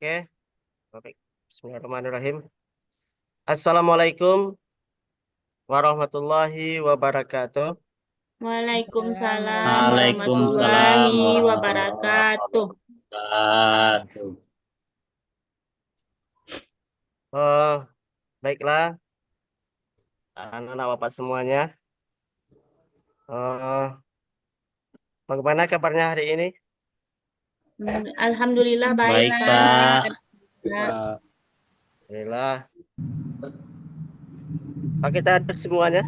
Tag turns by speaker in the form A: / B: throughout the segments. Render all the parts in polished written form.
A: Oke, baik. Bismillahirrahmanirrahim. Assalamualaikum warahmatullahi wabarakatuh.
B: Waalaikumsalam
C: Waalaikumsalam
B: warahmatullahi
C: warahmatullahi
B: wabarakatuh.
C: wabarakatuh.
A: Oh, baiklah, anak-anak Bapak semuanya. Oh, bagaimana kabarnya hari ini?
B: Alhamdulillah baik,
C: Baik, Pak.
B: Pak.
A: Alhamdulillah. Pak, kita hadir semuanya.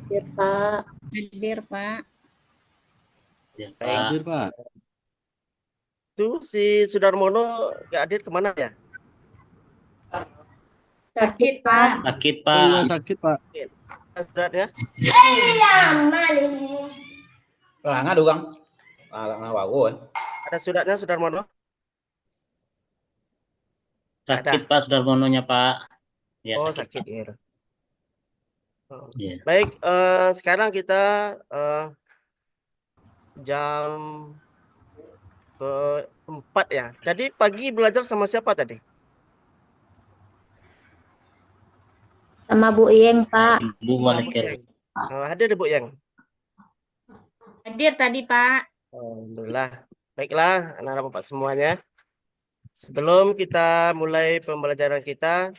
B: Hadir, Pak. Hadir, Pak.
C: Ya,
A: Baik.
C: Pak.
D: Hadir, Pak.
A: Itu si Sudarmono nggak hadir kemana ya?
B: Sakit, Pak.
C: Sakit,
D: Oh iya,
C: Pak.
D: sakit, Pak.
A: Suratnya?
E: Kelanga doang. Kelanga bagus.
A: Ada suratnya Sudarmono?
C: Sakit, Pak, Sudarmononya, Pak. Ya,
A: Oh,
C: sakit,
A: sakit
C: Pak.
A: ya. Oh.
C: Ya.
A: Baik, sekarang kita jam keempat ya. Tadi pagi belajar sama siapa tadi?
B: Sama Bu Iyeng, Pak.
C: Ibu
A: Bu
C: Malekir.
A: Yang. Hadir Bu Yang.
B: Hadir tadi, Pak.
A: Alhamdulillah. Baiklah, anak-anak Bapak semuanya. Sebelum kita mulai pembelajaran kita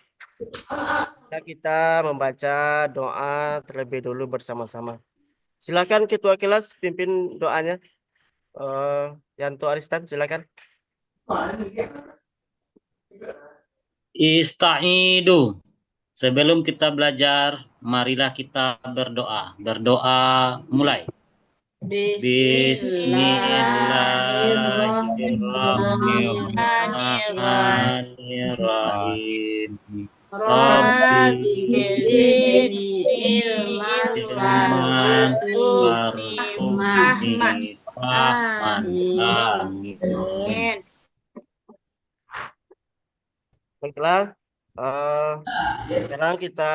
A: membaca doa terlebih dulu bersama-sama. Silakan Ketua Kelas pimpin doanya. Yanto Aristan, silakan.
C: Ista'idu. Sebelum kita belajar, marilah kita berdoa. Berdoa mulai. Bismillahirrahmanirrahim. Rabbi zidni ilman warzuqni fahman. Amin.
A: Baiklah. Sekarang kita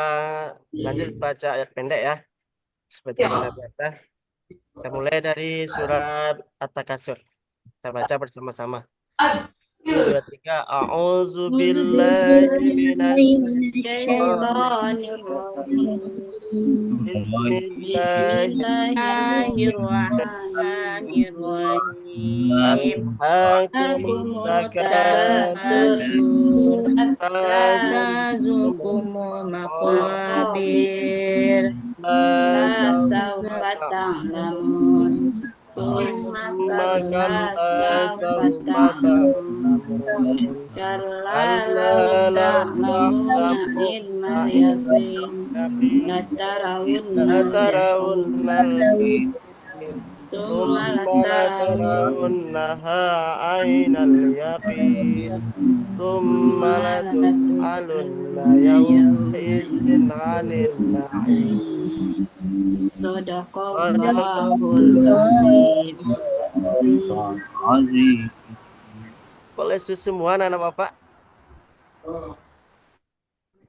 A: lanjut baca ayat pendek ya. Seperti mana biasa. Kita mulai dari surat At-Takasur. Kita baca bersama-sama. 1, 2, 3. A'udzubillahi
B: Bismillahirrahmanirrahim. Tazukumul maqabir. Sawfa ta'lamun. Kalla ta'lamuna ilmal yaqin. Latarawunna Summa
A: latarawunnaha ainal yaqin. Thumma latus'alunna yawma idzin 'anil na'im.
B: Sadaqallahul azim.
A: Boleh susu semua anak Bapak?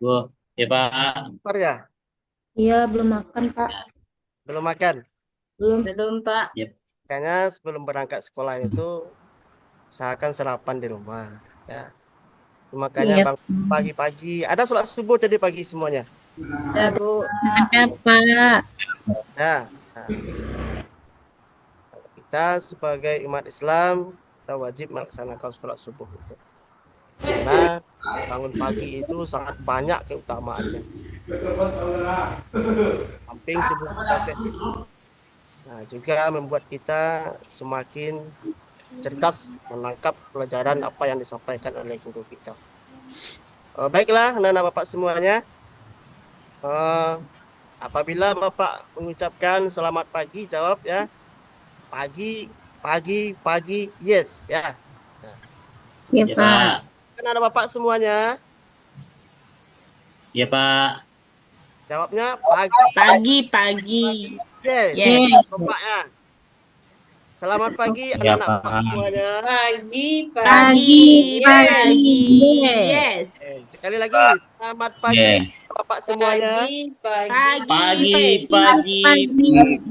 C: Bu, ya, Pak.
A: Lapar ya?
B: Iya, belum makan, Pak.
A: Belum makan?
B: Belum, Pak.
A: Kayaknya sebelum berangkat sekolah itu usahakan sarapan di rumah ya. Makanya
B: Iya.
A: bangun pagi-pagi. Ada sholat subuh tadi pagi semuanya?
B: Ada, Bu. Ada, Pak.
A: Ya. Nah. Kita sebagai umat Islam kita wajib melaksanakan sholat subuh itu. Karena bangun pagi itu sangat banyak keutamaannya. Samping tubuh kita sehat. Nah, juga membuat kita semakin cerdas menangkap pelajaran apa yang disampaikan oleh guru kita. Baiklah, anak-anak Bapak semuanya. Apabila Bapak mengucapkan selamat pagi, jawab ya. Pagi, pagi, pagi, yes ya.
B: Ya,
C: Ya,
B: Pak.
C: Pak.
A: Anak-anak Bapak semuanya,
C: Ya, Pak.
A: jawabnya pagi.
B: Pagi.
A: Yes.
B: Yes.
A: Bapaknya. Selamat pagi
C: Ya,
A: anak-anak
C: Pak.
A: Bapak semuanya.
B: Pagi. Yes.
A: Sekali lagi, selamat pagi Bapak semuanya.
C: Pagi.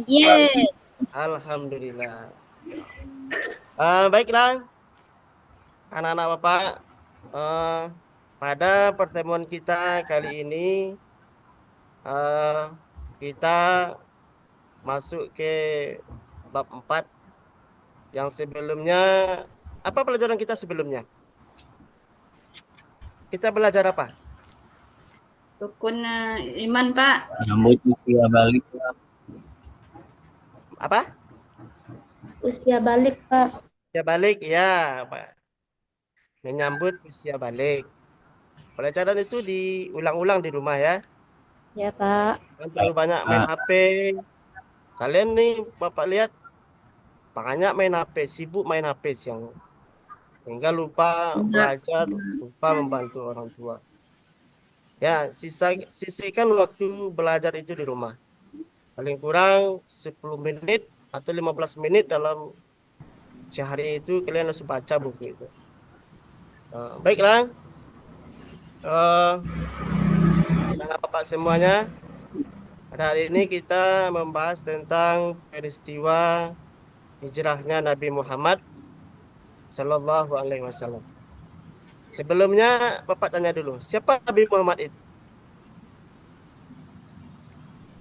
B: Yes.
A: Alhamdulillah. Baiklah. anak-anak Bapak, pada pertemuan kita kali ini kita masuk ke bab 4 yang sebelumnya. Apa pelajaran kita sebelumnya? Kita belajar apa?
B: Rukun iman, Pak.
C: Menyambut usia balik.
A: Apa?
D: Usia balik, Pak.
A: Usia balik, ya, Pak. Menyambut usia balik. Pelajaran itu diulang-ulang di rumah ya.
D: Ya, Pak.
A: Jangan terlalu banyak main HP. Kalian nih, Bapak lihat, banyak main HP, sibuk main HP siang. Sehingga lupa belajar, lupa membantu orang tua. Ya, sisihkan waktu belajar itu di rumah. Paling kurang 10 menit atau 15 menit dalam sehari itu kalian harus baca buku itu. Baiklah. Bapak semuanya, pada hari ini kita membahas tentang peristiwa hijrahnya Nabi Muhammad Sallallahu Alaihi Wasallam. Sebelumnya Bapak tanya dulu, siapa Nabi Muhammad itu?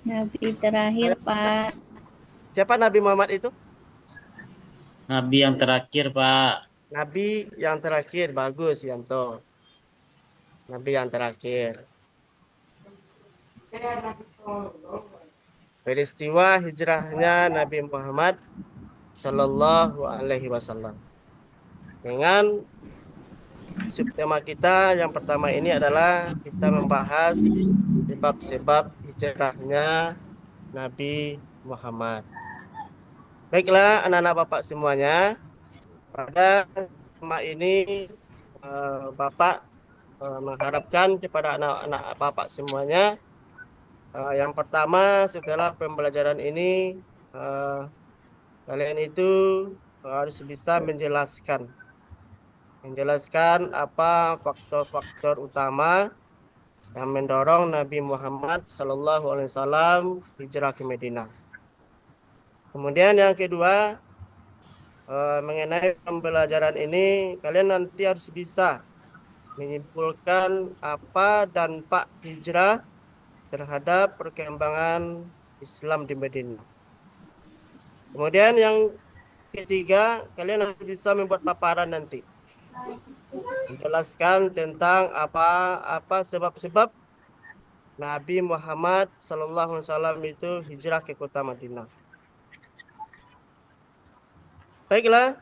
B: Nabi terakhir, Pak.
A: Siapa Nabi Muhammad itu?
C: Nabi yang terakhir, Pak.
A: Nabi yang terakhir, bagus Yanto. Nabi yang terakhir. Peristiwa hijrahnya Nabi Muhammad Sallallahu Alaihi Wasallam. Dengan subtema kita yang pertama ini adalah kita membahas sebab-sebab hijrahnya Nabi Muhammad. Baiklah anak-anak Bapak semuanya, pada tema ini Bapak mengharapkan kepada anak-anak Bapak semuanya, yang pertama setelah pembelajaran ini kalian itu harus bisa menjelaskan apa faktor-faktor utama yang mendorong Nabi Muhammad Sallallahu Alaihi Wasallam hijrah ke Madinah. Kemudian yang kedua, mengenai pembelajaran ini kalian nanti harus bisa menyimpulkan apa dampak hijrah terhadap perkembangan Islam di Madinah. Kemudian yang ketiga, kalian harus bisa membuat paparan nanti, menjelaskan tentang apa sebab-sebab Nabi Muhammad Sallallahu Alaihi Wasallam itu hijrah ke kota Madinah. Baiklah,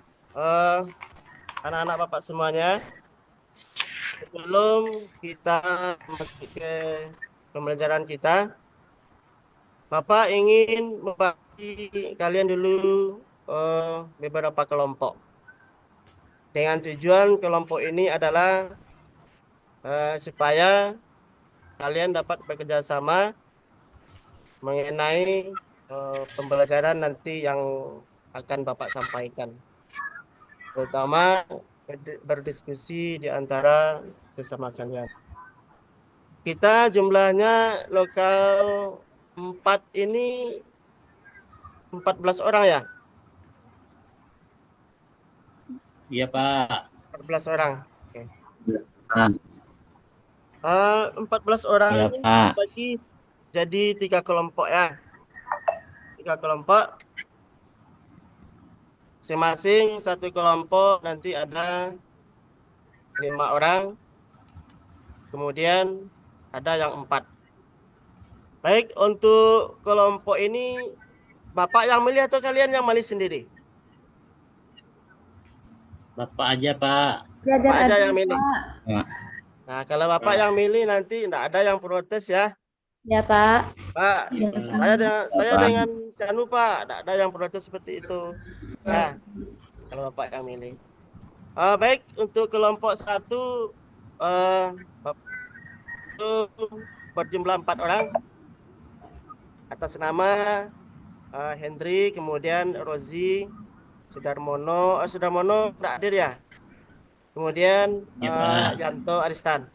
A: anak-anak Bapak semuanya, sebelum kita masuk ke pembelajaran kita, Bapak ingin membagi kalian dulu beberapa kelompok. Dengan tujuan kelompok ini adalah supaya kalian dapat bekerja sama mengenai pembelajaran nanti yang akan Bapak sampaikan. Terutama berdiskusi di antara sesama kalian. Kita jumlahnya lokal 4 ini 14 orang ya?
C: Iya, Pak.
A: 14 orang. Oke. 14 orang
C: Iya,
A: ini
C: Pak.
A: bagi jadi 3 kelompok ya. 3 kelompok. Masing-masing satu kelompok nanti ada 5 orang. Kemudian ada yang 4. Baik, untuk kelompok ini Bapak yang milih atau kalian yang milih sendiri?
C: Bapak aja, Pak.
A: Bapak aja yang milih.
C: Ya.
A: Nah, kalau Bapak yang milih nanti tidak ada yang protes ya.
D: Ya, Pak.
A: Pak, saya dengan Sianu Pak, tidak ada yang protes seperti itu. Nah, kalau Bapak yang milih. Baik, untuk kelompok 1 itu berjumlah 4 orang atas nama Hendri, kemudian Rozi, Sudarmono tidak hadir ya. Kemudian
C: Ya, Pak.
A: Yanto Aristan.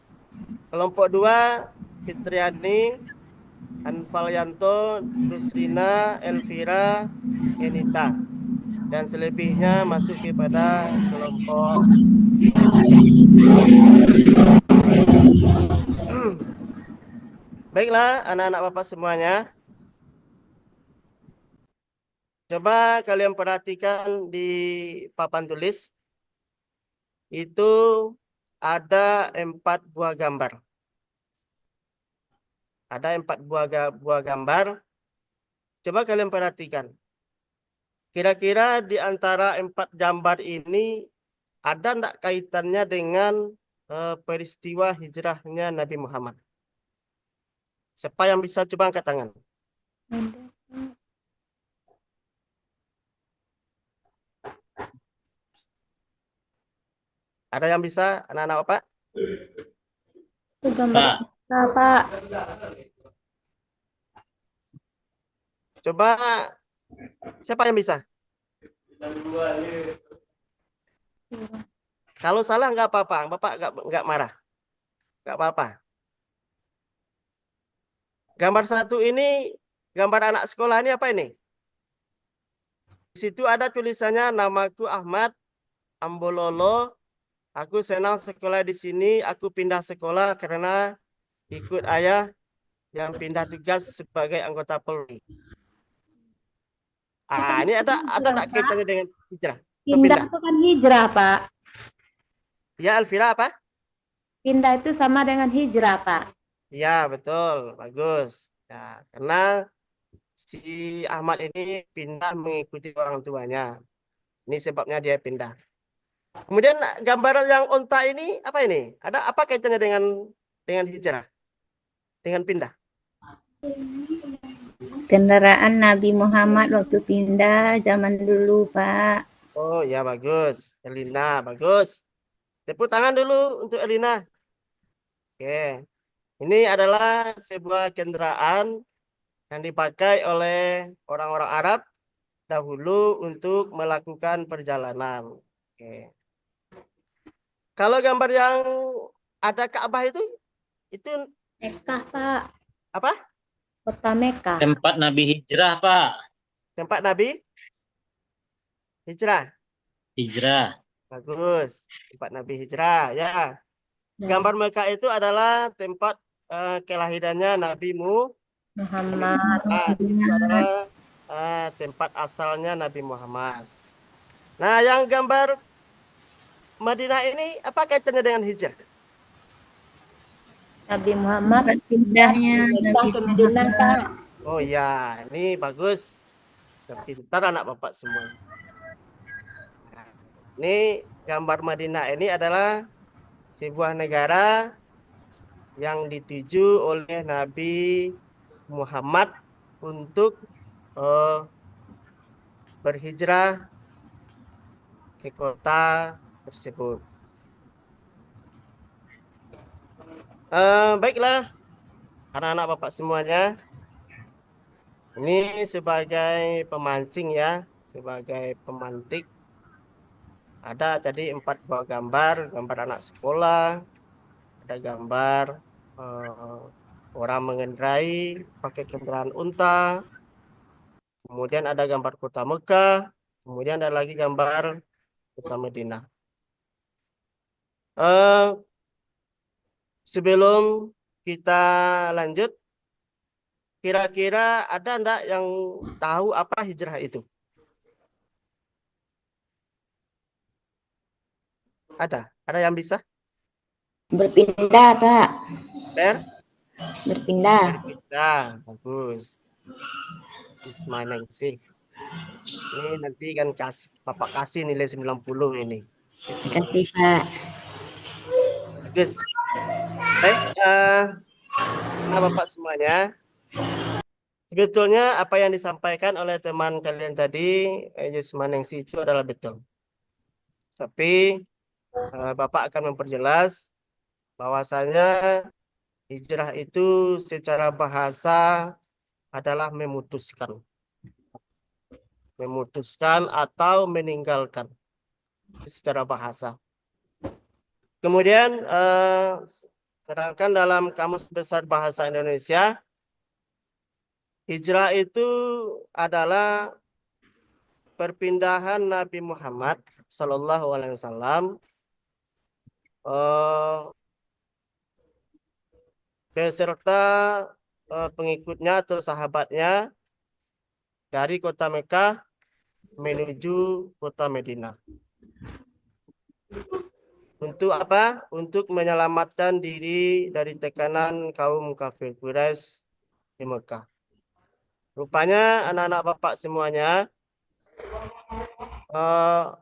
A: Kelompok 2 Fitriani, Anfal Yanto, Nusrina, Elvira, Enita. dan selebihnya masuk kepada kelompok. Baiklah, anak-anak Bapak semuanya. Coba kalian perhatikan di papan tulis. Itu ada 4 buah gambar. Ada 4 buah gambar. Coba kalian perhatikan. Kira-kira di antara 4 gambar ini ada enggak kaitannya dengan peristiwa hijrahnya Nabi Muhammad? Siapa yang bisa coba angkat tangan? Ada yang bisa, anak-anak Bapak?
D: Itu gambar kita, Pak.
A: Coba siapa yang bisa? Kalau salah nggak apa-apa, Bapak nggak marah, nggak apa-apa. Gambar 1 ini gambar anak sekolah ini apa ini? Di situ ada tulisannya namaku Ahmad Ambololo. Aku senang sekolah di sini. Aku pindah sekolah karena ikut ayah yang pindah tugas sebagai anggota Polri. Ini ada enggak kaitannya dengan hijrah?
D: Pindah itu kan hijrah, Pak.
A: Ya, Alvira apa?
D: Pindah itu sama dengan hijrah, Pak.
A: Ya, betul. Bagus. Ya, karena si Ahmad ini pindah mengikuti orang tuanya. Ini sebabnya dia pindah. Kemudian gambar yang onta ini apa ini? Ada apa kaitannya dengan hijrah? Dengan pindah?
B: Kendaraan Nabi Muhammad waktu pindah zaman dulu, Pak.
A: Oh ya, bagus. Elina, bagus. Tepuk tangan dulu untuk Elina. Oke. Ini adalah sebuah kendaraan yang dipakai oleh orang-orang Arab dahulu untuk melakukan perjalanan. Oke. Kalau gambar yang ada Ka'bah itu
D: Mekah, Pak.
A: apa?
D: Kota Mekah.
C: Tempat Nabi hijrah, Pak.
A: Tempat Nabi hijrah.
C: Hijrah.
A: Bagus. Tempat Nabi hijrah. Ya. Gambar Mekah itu adalah tempat kelahirannya Nabi
D: Muhammad.
A: Itu adalah tempat asalnya Nabi Muhammad. Nah, yang gambar Madinah ini apa kaitannya dengan hijrah?
D: Nabi Muhammad
B: Pindahnya Nabi
D: ke Madinah, Pak.
A: Oh ya, ini bagus. Pintar anak Bapak semua. Nah, ini gambar Madinah ini adalah sebuah negara yang dituju oleh Nabi Muhammad untuk berhijrah ke kota tersebut. Baiklah, anak-anak Bapak semuanya. Ini sebagai pemancing ya, sebagai pemantik. Ada tadi 4 buah gambar anak sekolah, ada gambar orang mengendarai pakai kendaraan unta, kemudian ada gambar kota Mekah, kemudian ada lagi gambar kota Madinah. Sebelum kita lanjut, kira-kira ada enggak yang tahu apa hijrah itu? Ada yang bisa?
D: Berpindah, Pak.
A: Berpindah,
D: Berpindah.
A: bagus. Ismaningsih. Ini nanti kan Bapak kasih nilai 90 ini.
D: Terima kasih, Pak.
A: Bagus. Baik, nah Bapak semuanya. Sebetulnya apa yang disampaikan oleh teman kalian tadi, Yusmaningsih itu adalah betul. Tapi Bapak akan memperjelas bahwasanya hijrah itu secara bahasa adalah memutuskan. Memutuskan atau meninggalkan secara bahasa. Kemudian sedangkan dalam Kamus Besar Bahasa Indonesia, hijrah itu adalah perpindahan Nabi Muhammad Sallallahu Alaihi Wasallam beserta pengikutnya atau sahabatnya dari kota Mekah menuju kota Madinah. Untuk apa? Untuk menyelamatkan diri dari tekanan kaum kafir Quraisy di Mekah. Rupanya anak-anak bapak semuanya,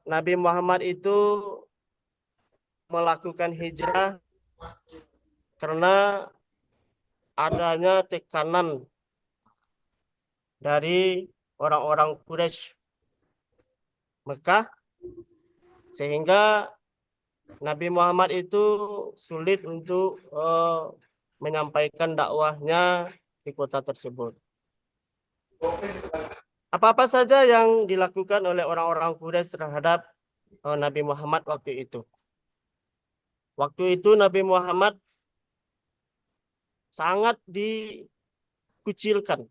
A: Nabi Muhammad itu melakukan hijrah karena adanya tekanan dari orang-orang Quraisy Mekah, sehingga Nabi Muhammad itu sulit untuk menyampaikan dakwahnya di kota tersebut. Apa-apa saja yang dilakukan oleh orang-orang Quraisy terhadap Nabi Muhammad waktu itu. Waktu itu Nabi Muhammad sangat dikucilkan,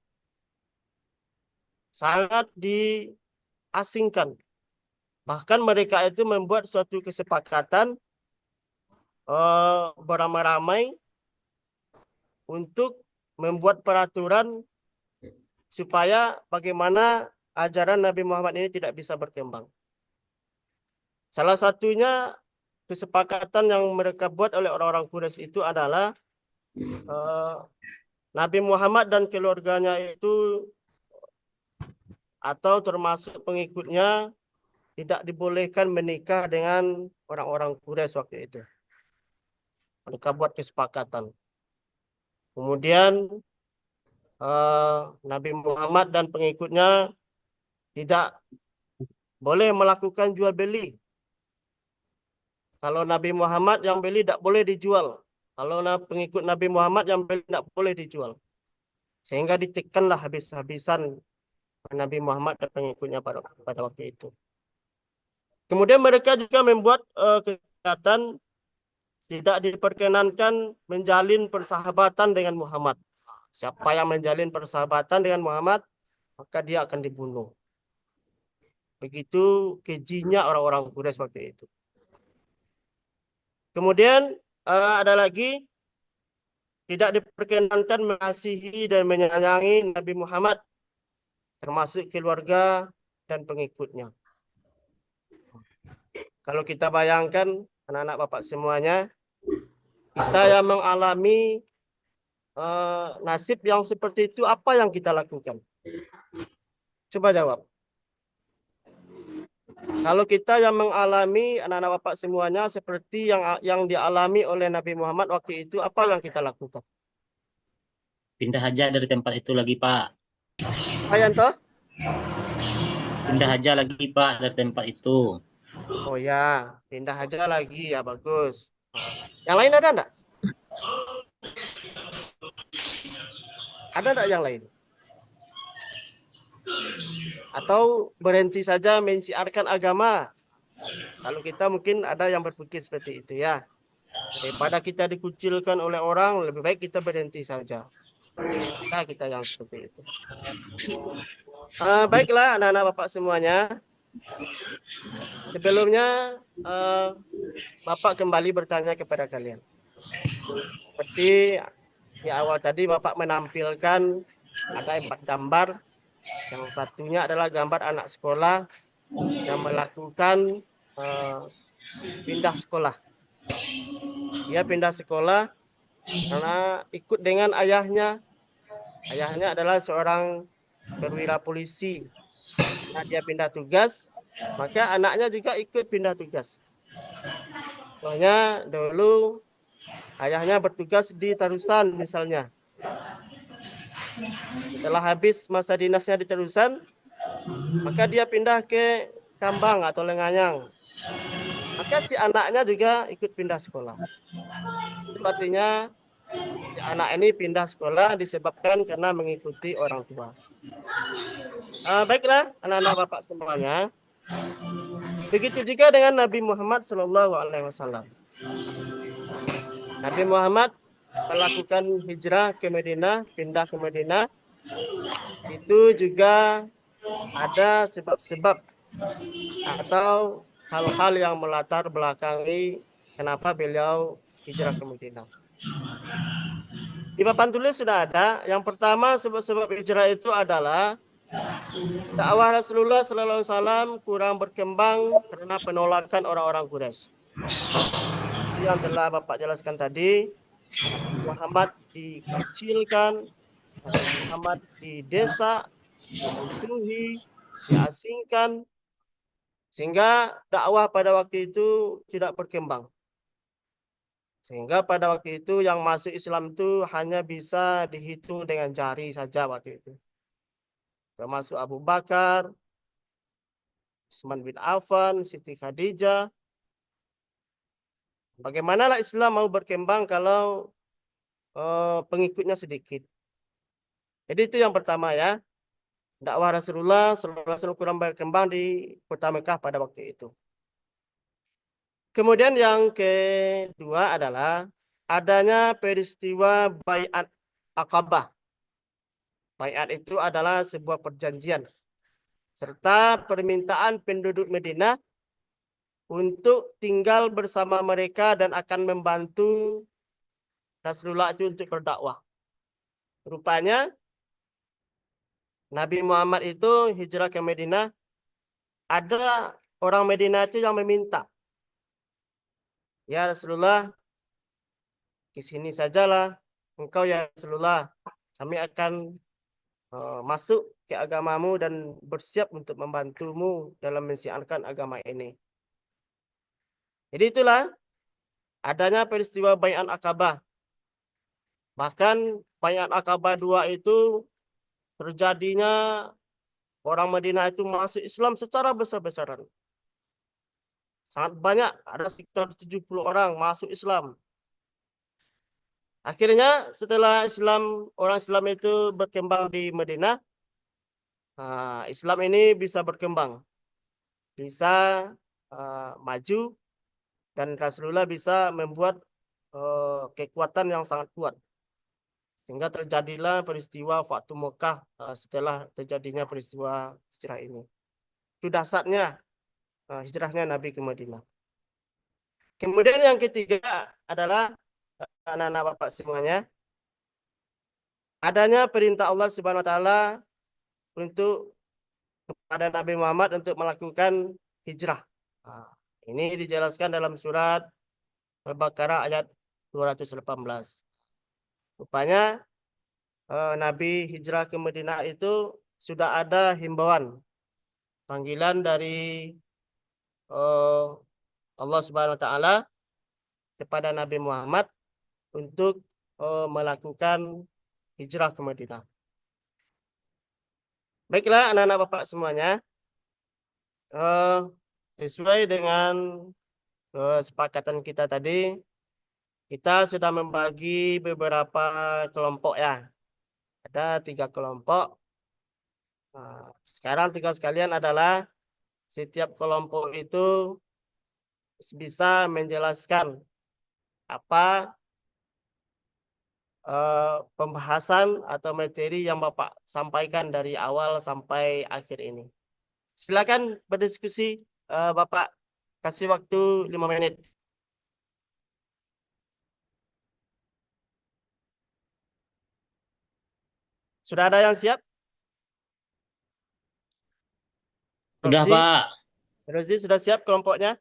A: sangat diasingkan. Bahkan mereka itu membuat suatu kesepakatan beramai-ramai untuk membuat peraturan supaya bagaimana ajaran Nabi Muhammad ini tidak bisa berkembang. Salah satunya kesepakatan yang mereka buat oleh orang-orang Quraisy itu adalah Nabi Muhammad dan keluarganya itu atau termasuk pengikutnya tidak dibolehkan menikah dengan orang-orang Quraisy waktu itu. Mereka buat kesepakatan. Kemudian Nabi Muhammad dan pengikutnya tidak boleh melakukan jual beli. Kalau Nabi Muhammad yang beli tidak boleh dijual. Kalau pengikut Nabi Muhammad yang beli tidak boleh dijual. Sehingga ditekanlah habis-habisan Nabi Muhammad dan pengikutnya pada waktu itu. Kemudian mereka juga membuat kesepakatan tidak diperkenankan menjalin persahabatan dengan Muhammad. Siapa yang menjalin persahabatan dengan Muhammad, maka dia akan dibunuh. Begitu kejinya orang-orang Quraisy waktu itu. Kemudian ada lagi, tidak diperkenankan mengasihi dan menyayangi Nabi Muhammad, termasuk keluarga dan pengikutnya. Kalau kita bayangkan, anak-anak bapak semuanya, kita yang mengalami nasib yang seperti itu, apa yang kita lakukan? Coba jawab. Kalau kita yang mengalami, anak-anak bapak semuanya, seperti yang dialami oleh Nabi Muhammad waktu itu, apa yang kita lakukan?
C: Pindah aja dari tempat itu lagi, Pak.
A: Pak Yanto?
C: Pindah aja lagi, Pak, dari tempat itu.
A: Oh ya, pindah aja lagi ya, bagus. Yang lain ada enggak? Ada enggak yang lain? Atau berhenti saja mensiarkan agama? Kalau kita mungkin ada yang berpikir seperti itu ya. Daripada kita dikucilkan oleh orang, lebih baik kita berhenti saja. Nah, kita yang seperti itu. Baiklah anak-anak bapak semuanya. Sebelumnya Bapak kembali bertanya kepada kalian. Seperti di awal tadi Bapak menampilkan ada 4 gambar. Yang satunya adalah gambar anak sekolah yang melakukan pindah sekolah. Dia pindah sekolah karena ikut dengan ayahnya. Ayahnya adalah seorang perwira polisi. Nah, dia pindah tugas, maka anaknya juga ikut pindah tugas. Soalnya dulu ayahnya bertugas di Tarusan misalnya. Setelah habis masa dinasnya di Tarusan, maka dia pindah ke Kambang atau Lenganyang. Maka si anaknya juga ikut pindah sekolah. Itu artinya si anak ini pindah sekolah disebabkan karena mengikuti orang tua. Baiklah anak-anak bapak semuanya. Begitu juga dengan Nabi Muhammad SAW. Nabi Muhammad melakukan hijrah ke Madinah, pindah ke Madinah. Itu juga ada sebab-sebab atau hal-hal yang melatar belakangi kenapa beliau hijrah ke Madinah. Di papan tulis sudah ada. Yang pertama sebab-sebab hijrah itu adalah dakwah Rasulullah SAW kurang berkembang karena penolakan orang-orang Quraisy. Yang telah Bapak jelaskan tadi, Nabi Muhammad dikucilkan, Nabi Muhammad didesak, dimusuhi, diasingkan, sehingga dakwah pada waktu itu tidak berkembang. Sehingga pada waktu itu yang masuk Islam itu hanya bisa dihitung dengan jari saja waktu itu. Termasuk Abu Bakar, Utsman bin Affan, Siti Khadijah. Bagaimanalah Islam mau berkembang kalau pengikutnya sedikit? Jadi itu yang pertama ya. Dakwah Rasulullah SAW kurang berkembang di kota Mekah pada waktu itu. Kemudian yang kedua adalah adanya peristiwa Baiat Aqabah. Baiat itu adalah sebuah perjanjian serta permintaan penduduk Madinah untuk tinggal bersama mereka dan akan membantu Rasulullah itu untuk berdakwah. Rupanya Nabi Muhammad itu hijrah ke Madinah, ada orang Madinah itu yang meminta, ya Rasulullah, ke sini sajalah engkau ya Rasulullah, kami akan masuk ke agamamu dan bersiap untuk membantumu dalam mensiarkan agama ini. Jadi itulah adanya peristiwa Bai'at Aqabah. Bahkan Bai'at Aqabah 2 itu terjadinya orang Madinah itu masuk Islam secara besar-besaran. Sangat banyak, ada sekitar 70 orang masuk Islam. Akhirnya setelah orang Islam itu berkembang di Madinah, Islam ini bisa berkembang, bisa maju, dan Rasulullah bisa membuat kekuatan yang sangat kuat. Sehingga terjadilah peristiwa Fathu Mekah setelah terjadinya peristiwa hijrah ini. Itu dasarnya hijrahnya Nabi ke Madinah. Kemudian yang ketiga adalah anak-anak Bapak semuanya, adanya perintah Allah Subhanahu wa taala untuk kepada Nabi Muhammad untuk melakukan hijrah. Ini dijelaskan dalam surat Al-Baqarah ayat 218. Rupanya Nabi hijrah ke Madinah itu sudah ada himbauan, panggilan dari Allah Subhanahu wa taala kepada Nabi Muhammad untuk melakukan hijrah ke Madinah. Baiklah anak-anak Bapak semuanya, sesuai dengan kesepakatan kita tadi, kita sudah membagi beberapa kelompok ya. Ada 3 kelompok. Sekarang tugas kalian adalah setiap kelompok itu bisa menjelaskan apa pembahasan atau materi yang Bapak sampaikan dari awal sampai akhir ini. Silakan berdiskusi, Bapak kasih waktu 5 menit. Sudah ada yang siap?
C: Sudah,
A: Rozi?
C: Pak.
A: Rozi sudah siap kelompoknya?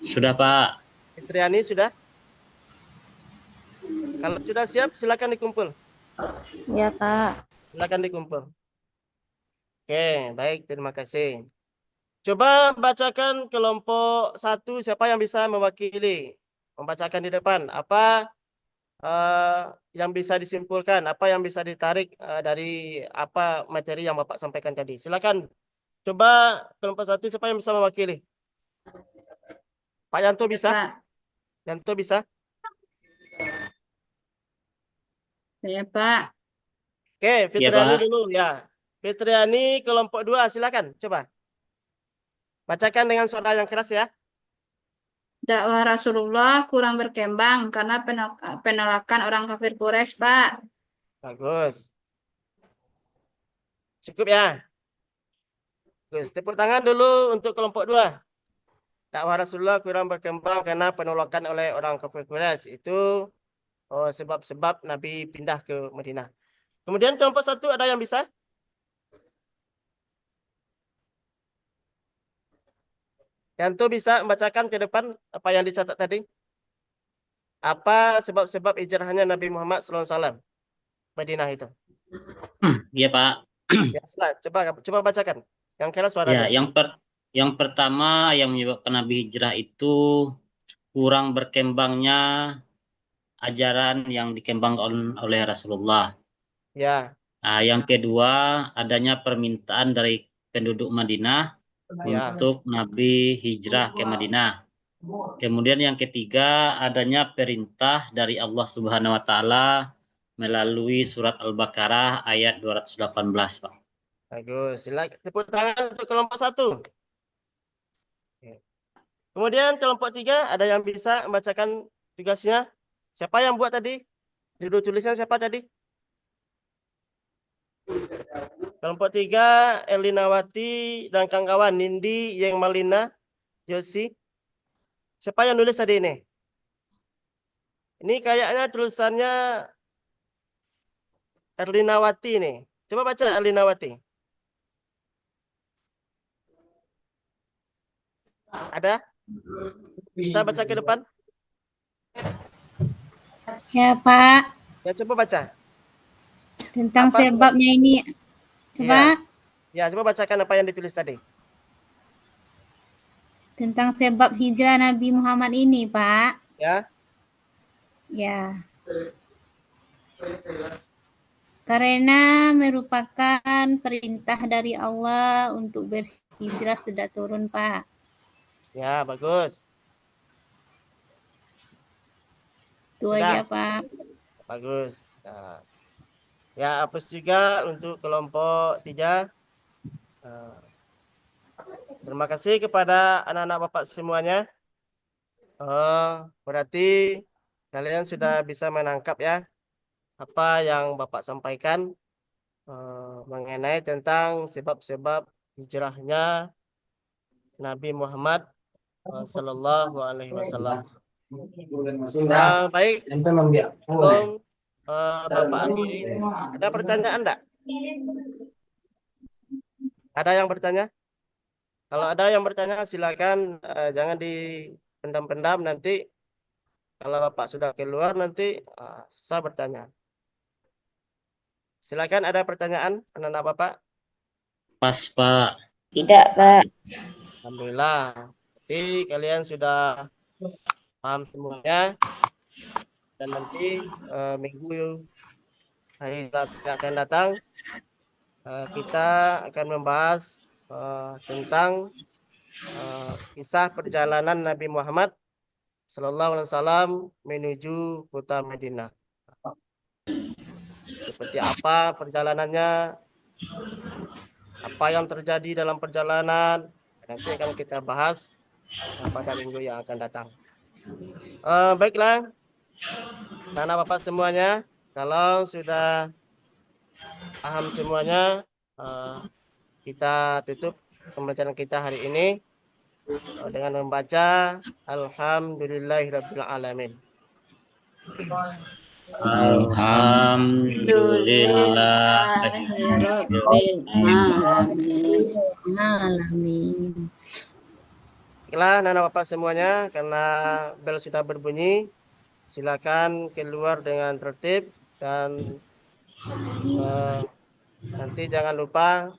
C: Sudah, Pak.
A: Fitriani sudah? Kalau sudah siap, silakan dikumpul.
B: Ya, Pak.
A: Silakan dikumpul. Oke, baik, terima kasih. Coba bacakan kelompok 1, siapa yang bisa mewakili? Membacakan di depan. Apa yang bisa disimpulkan? Apa yang bisa ditarik dari apa materi yang Bapak sampaikan tadi? Silakan. Coba kelompok 1, siapa yang bisa mewakili? Pak Yanto bisa?
D: Pak.
A: Yanto bisa?
D: Saya Pak.
A: Oke, Fitriani
C: Pak.
A: dulu ya. Fitriani kelompok 2, silakan. Coba. Bacakan dengan suara yang keras ya.
D: Dakwah Rasulullah kurang berkembang karena penolakan orang kafir Quraisy, Pak.
A: Bagus. Cukup ya. Bagus. Tepuk tangan dulu untuk kelompok 2. Dakwah Rasulullah kurang berkembang karena penolakan oleh orang kafir Quraisy. Itu sebab-sebab Nabi pindah ke Madinah. Kemudian kelompok 1 ada yang bisa? Yang tuh bisa membacakan ke depan apa yang dicatat tadi? Apa sebab-sebab hijrahnya Nabi Muhammad SAW Madinah itu?
C: Iya, Pak.
A: Ya, coba bacakan. Yang keras
C: Ya,
A: suaranya.
C: yang pertama yang menyebabkan Nabi hijrah itu kurang berkembangnya ajaran yang dikembangkan oleh Rasulullah.
A: Ya,
C: Nah, yang kedua, adanya permintaan dari penduduk Madinah
A: ya.
C: untuk Nabi hijrah ke Madinah. Kemudian yang ketiga, adanya perintah dari Allah Subhanahu wa taala melalui surat Al-Baqarah ayat 218, Pak.
A: Bagus. Silakan tepuk tangan untuk kelompok 1. Kemudian kelompok 3 ada yang bisa membacakan tugasnya? Siapa yang buat tadi? Judul tulisan siapa tadi? Kelompok 3 Elinawati dan kawan-kawan Nindi, Yang Malina, Yosi. Siapa yang nulis tadi ini? Ini kayaknya tulisannya Erlinawati nih. Coba baca Erlinawati. Ada? Bisa baca ke depan?
B: Ya, Pak.
A: Ya, coba baca.
B: Tentang
A: Apa
B: sebabnya ini. Coba.
A: Ya, coba bacakan apa yang ditulis tadi.
B: Tentang sebab hijrah Nabi Muhammad ini, Pak.
A: Ya.
B: Ya. Karena merupakan perintah dari Allah untuk berhijrah sudah turun, Pak.
A: Ya, bagus.
B: Itu
A: Sudah.
B: aja, Pak.
A: Bagus. Nah. Ya, apes juga untuk kelompok 3. Terima kasih kepada anak-anak Bapak semuanya. Berarti kalian sudah bisa menangkap ya apa yang Bapak sampaikan mengenai tentang sebab-sebab hijrahnya Nabi Muhammad Sallallahu Alaihi Wasallam. Baik, sebelum Bapak akhiri, ada pertanyaan enggak? Ada yang bertanya? Kalau ada yang bertanya silakan, jangan dipendam-pendam, nanti kalau Bapak sudah keluar nanti susah bertanya. Silakan, ada pertanyaan anak-anak Bapak?
C: Pas, Pak.
B: Tidak, Pak.
A: Alhamdulillah. Jadi kalian sudah paham semuanya, dan nanti minggu hari Selasa yang akan datang kita akan membahas tentang kisah perjalanan Nabi Muhammad Sallallahu Alaihi Wasallam menuju kota Madinah. Seperti apa perjalanannya, apa yang terjadi dalam perjalanan, nanti akan kita bahas pada minggu yang akan datang. Baiklah, anak Bapak semuanya, kalau sudah paham semuanya, kita tutup pembelajaran kita hari ini dengan membaca Alhamdulillahirabbil alamin.
B: Alamin.
A: Baiklah, anak Bapak semuanya, karena bel sudah berbunyi, silakan keluar dengan tertib dan nanti jangan lupa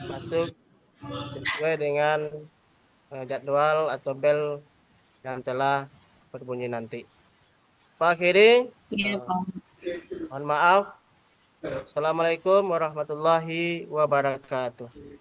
A: masuk sesuai dengan jadwal atau bel yang telah berbunyi nanti. Pak akhiri,
B: Ya, Pak.
A: mohon maaf. Assalamualaikum warahmatullahi wabarakatuh.